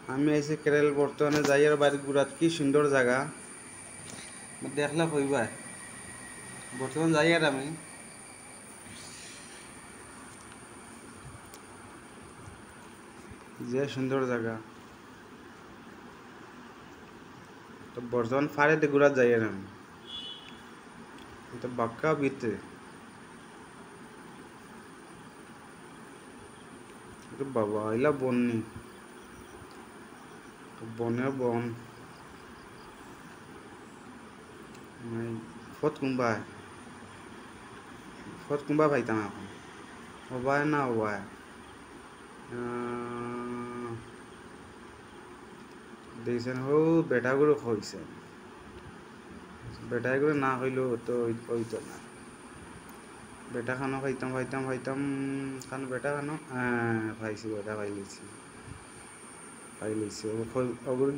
আমি আইছি কেরল বর্তমানে যাইয়ার বাড়ির গুড়াত কি সুন্দর জায়গা দেখলা কইবা বর্তমান যাইয়ার আমি যে সুন্দর জায়গা তো বর্তমান ফাড়েতে গুড়াত যাইয়ার আমি তো বাক্কা বিতে বাবা এলা বন্নি বনে বন ফত কুম্বা পাইতাম এখন হবায় না হবায় দেখছেন হো বেটাগুলো হয়েছে বেটাগুলো না হইলেও তো হইতো না বেটা খানো খাইতাম খানো বেটা খানো হ্যাঁ পাইছি বেটা পাই লইছি ওগুলো